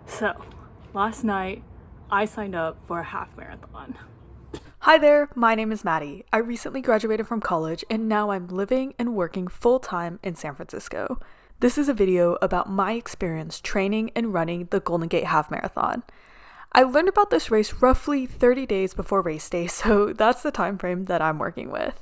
So, last night I signed up for a half marathon. Hi there, my name is Maddie. I recently graduated from college and now I'm living and working full-time in San Francisco. This is a video about my experience training and running the Golden Gate Half Marathon. I learned about this race roughly 30 days before race day, so that's the time frame that I'm working with.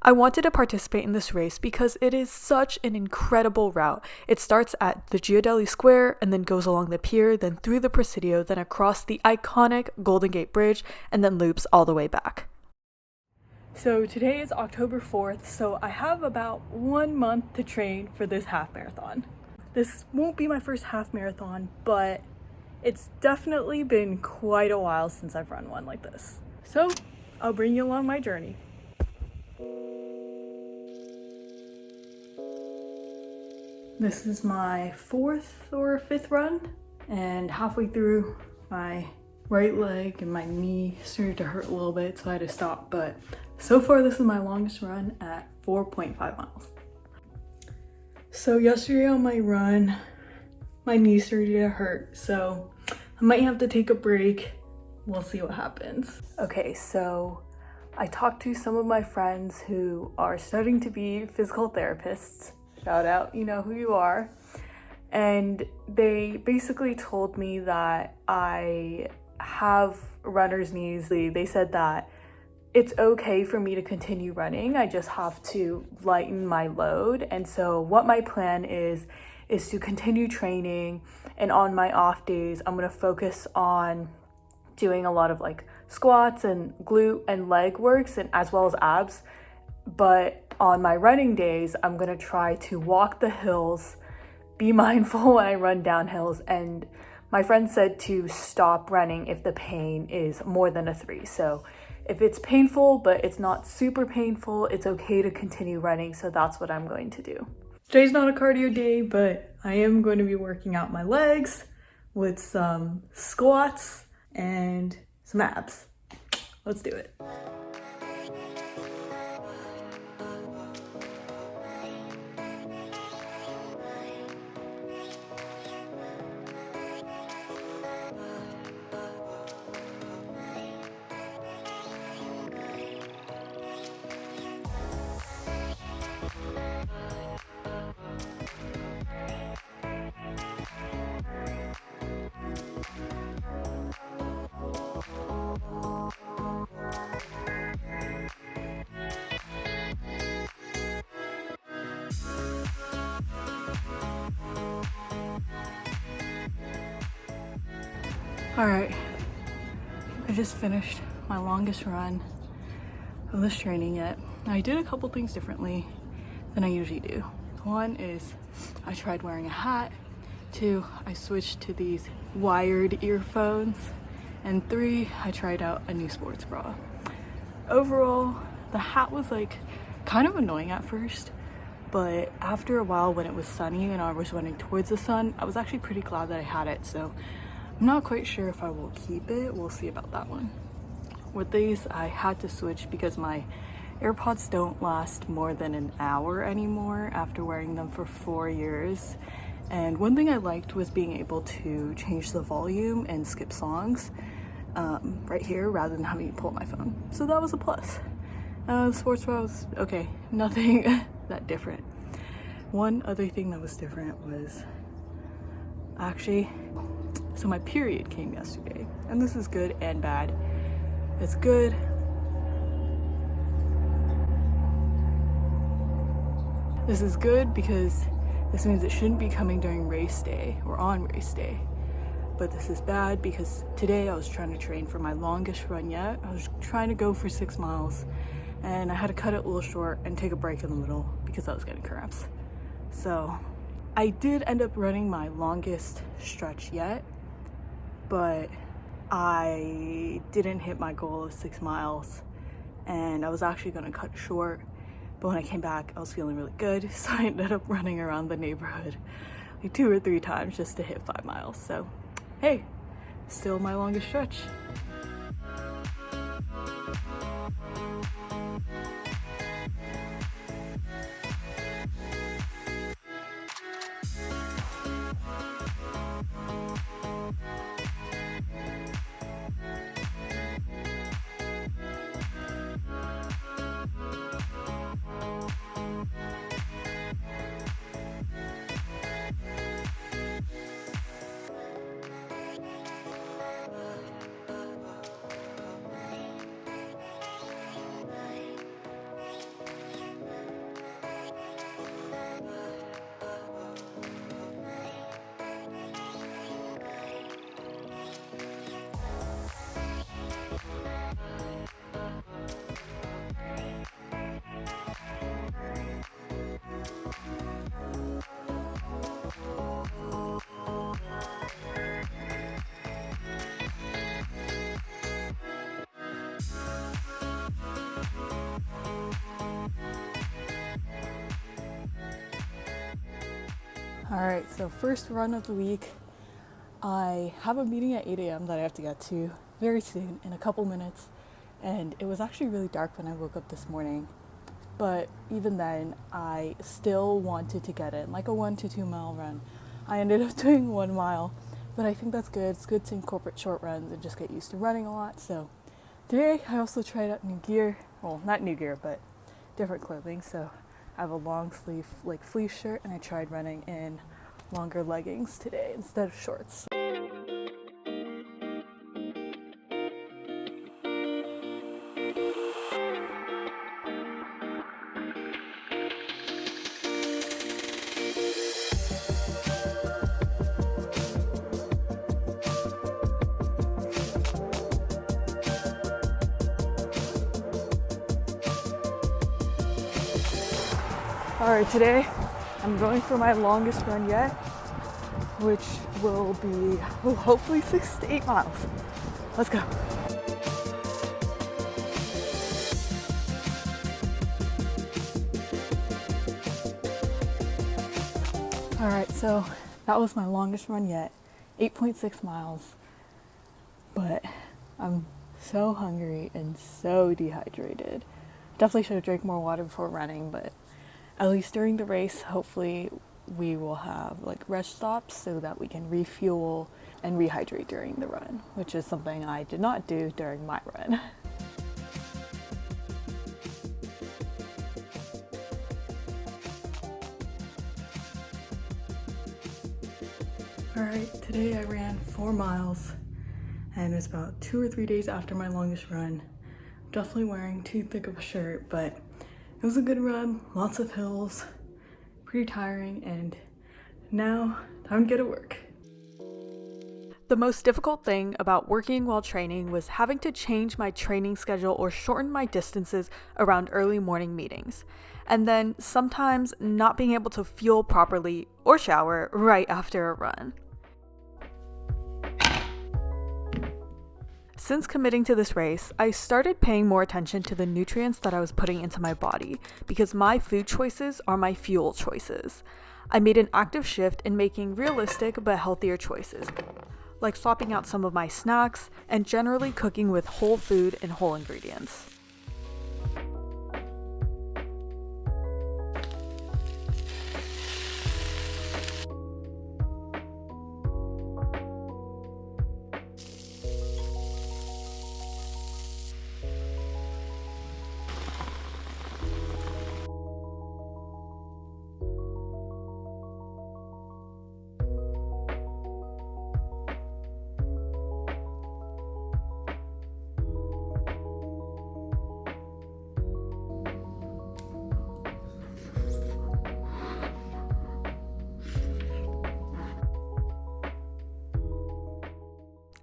I wanted to participate in this race because it is such an incredible route. It starts at the Giardelli Square and then goes along the pier, then through the Presidio, then across the iconic Golden Gate Bridge, and then loops all the way back. So today is October 4th, so I have about 1 month to train for this half marathon. This won't be my first half marathon, but it's definitely been quite a while since I've run one like this. So I'll bring you along my journey. This is my 4th or 5th run, and halfway through my right leg and my knee started to hurt a little bit, so I had to stop, but so far this is my longest run at 4.5 miles. So yesterday on my run, my knee started to hurt, so I might have to take a break. We'll see what happens. Okay, so I talked to some of my friends who are studying to be physical therapists. Shout out, you know who you are. And they basically told me that I have runner's knees. They said that it's okay for me to continue running. I just have to lighten my load. And so what my plan is to continue training, and on my off days, I'm gonna focus on doing a lot of like squats and glute and leg works, and as well as abs. But on my running days, I'm gonna try to walk the hills, be mindful when I run down hills, and my friend said to stop running if the pain is more than a 3. So if it's painful, but it's not super painful, it's okay to continue running. So that's what I'm going to do. Today's not a cardio day, but I am going to be working out my legs with some squats and some abs. Let's do it. All right, I just finished my longest run of this training yet. I did a couple things differently than I usually do. One is I tried wearing a hat. 2, I switched to these wired earphones. And 3, I tried out a new sports bra. Overall, the hat was like kind of annoying at first, but after a while when it was sunny and I was running towards the sun, I was actually pretty glad that I had it. So I'm not quite sure if I will keep it. We'll see about that one. With these, I had to switch because my AirPods don't last more than an hour anymore after wearing them for 4 years. And one thing I liked was being able to change the volume and skip songs right here rather than having to pull out my phone. So that was a plus. The sports bra was okay, nothing that different. One other thing that was different was so my period came yesterday, and this is good and bad. It's good. This is good because this means it shouldn't be coming during race day or on race day. But this is bad because today I was trying to train for my longest run yet. I was trying to go for 6 miles, and I had to cut it a little short and take a break in the middle because I was getting cramps. So I did end up running my longest stretch yet, but I didn't hit my goal of 6 miles, and I was actually gonna cut it short. But when I came back, I was feeling really good, so I ended up running around the neighborhood like 2 or 3 times just to hit 5 miles. So hey, still my longest stretch. All right, so first run of the week. I have a meeting at 8 a.m. that I have to get to very soon, in a couple minutes. And it was actually really dark when I woke up this morning. But even then, I still wanted to get in, like a 1 to 2 mile run. I ended up doing 1 mile, but I think that's good. It's good to incorporate short runs and just get used to running a lot. So today I also tried out new gear. Well, not new gear, but different clothing. So I have a long sleeve like fleece shirt, and I tried running in longer leggings today instead of shorts. All right, today I'm going for my longest run yet, which will be hopefully 6 to 8 miles. Let's go. All right, so that was my longest run yet, 8.6 miles, but I'm so hungry and so dehydrated. Definitely should have drank more water before running, but at least during the race, hopefully we will have like rest stops so that we can refuel and rehydrate during the run, which is something I did not do during my run. All right, today I ran 4 miles, and it was about 2 or 3 days after my longest run. I'm definitely wearing too thick of a shirt, but it was a good run, lots of hills, pretty tiring, and now time to get to work. The most difficult thing about working while training was having to change my training schedule or shorten my distances around early morning meetings, and then sometimes not being able to fuel properly or shower right after a run. Since committing to this race, I started paying more attention to the nutrients that I was putting into my body because my food choices are my fuel choices. I made an active shift in making realistic but healthier choices, like swapping out some of my snacks and generally cooking with whole food and whole ingredients.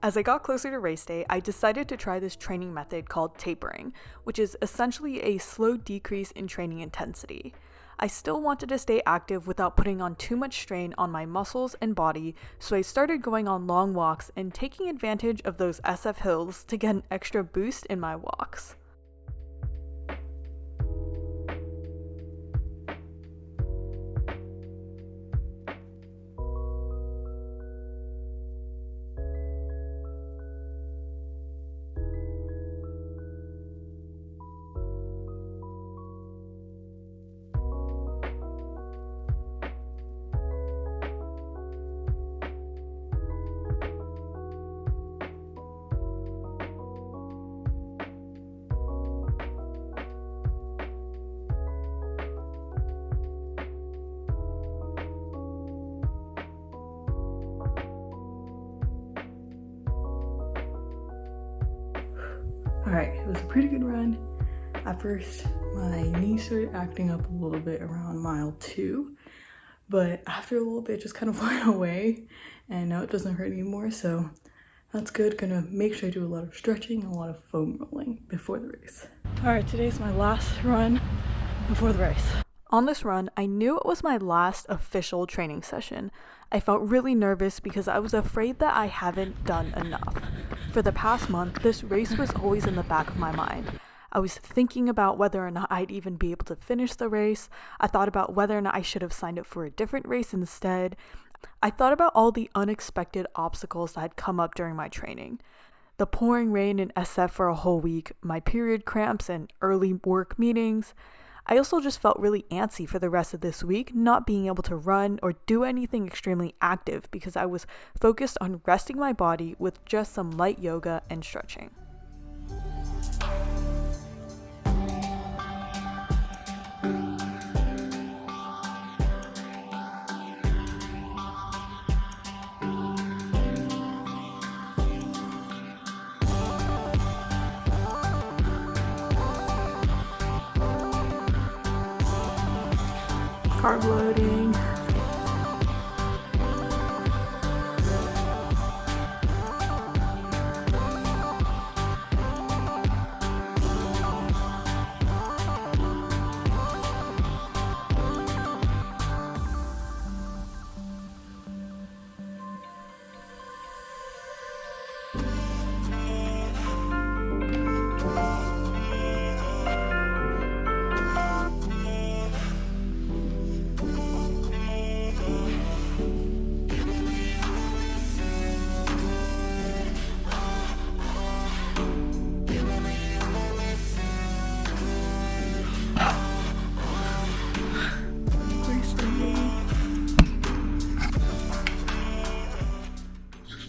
As I got closer to race day, I decided to try this training method called tapering, which is essentially a slow decrease in training intensity. I still wanted to stay active without putting on too much strain on my muscles and body, so I started going on long walks and taking advantage of those SF hills to get an extra boost in my walks. All right, it was a pretty good run. At first, my knee started acting up a little bit around mile 2, but after a little bit, it just kind of went away, and now it doesn't hurt anymore, so that's good. Gonna make sure I do a lot of stretching and a lot of foam rolling before the race. All right, today's my last run before the race. On this run, I knew it was my last official training session. I felt really nervous because I was afraid that I haven't done enough. For the past month, this race was always in the back of my mind. I I was thinking about whether or not I'd even be able to finish the race. I thought about whether or not I should have signed up for a different race instead. I thought about all the unexpected obstacles that had come up during my training. The pouring rain in SF for a whole week, my period cramps and early work meetings. I also just felt really antsy for the rest of this week, not being able to run or do anything extremely active because I was focused on resting my body with just some light yoga and stretching. Carb loading.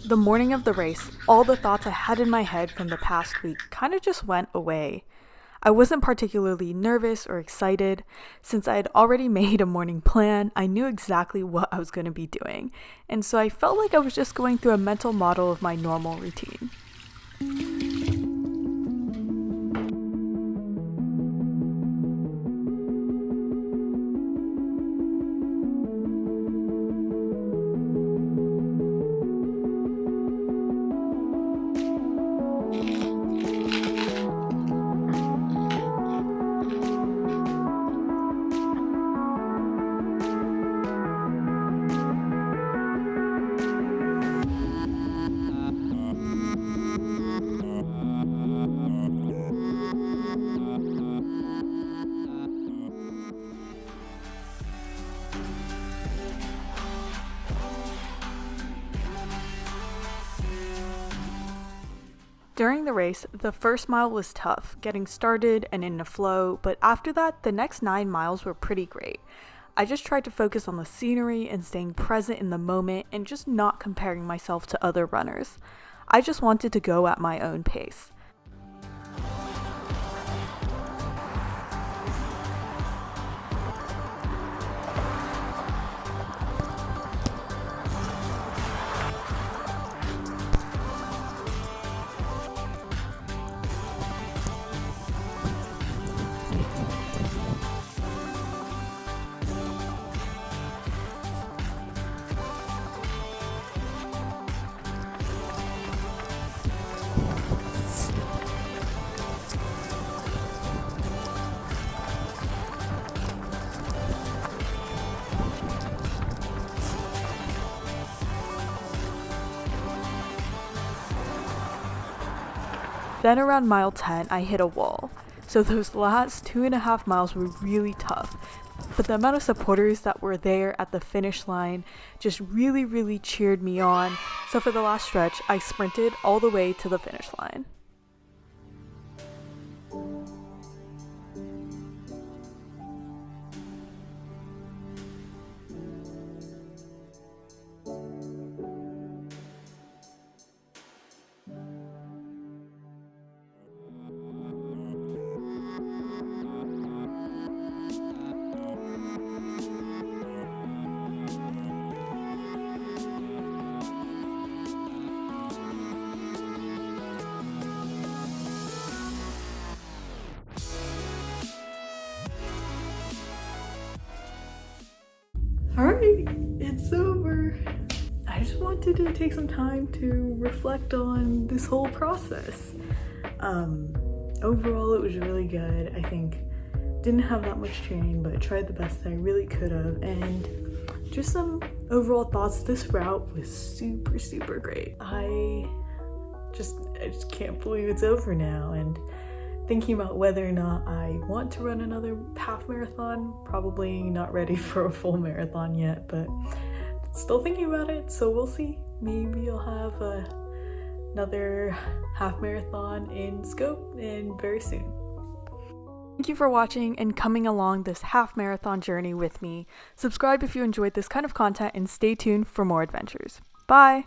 The morning of the race, all the thoughts I had in my head from the past week kind of just went away. I wasn't particularly nervous or excited. Since I had already made a morning plan, I knew exactly what I was going to be doing. And so I felt like I was just going through a mental model of my normal routine. During the race, the first mile was tough, getting started and in the flow, but after that, the next 9 miles were pretty great. I just tried to focus on the scenery and staying present in the moment and just not comparing myself to other runners. I just wanted to go at my own pace. Then around mile 10, I hit a wall. So those last 2.5 miles were really tough. But the amount of supporters that were there at the finish line just really cheered me on. So for the last stretch, I sprinted all the way to the finish line. Alright, it's over. I just wanted to take some time to reflect on this whole process. Overall, it was really good. I think didn't have that much training, but tried the best that I really could have. And just some overall thoughts. This route was super great. I just can't believe it's over now. And thinking about whether or not I want to run another half marathon. Probably not ready for a full marathon yet, but still thinking about it, so we'll see. Maybe I'll have another half marathon in scope and very soon. Thank you for watching and coming along this half marathon journey with me. Subscribe if you enjoyed this kind of content and stay tuned for more adventures. Bye!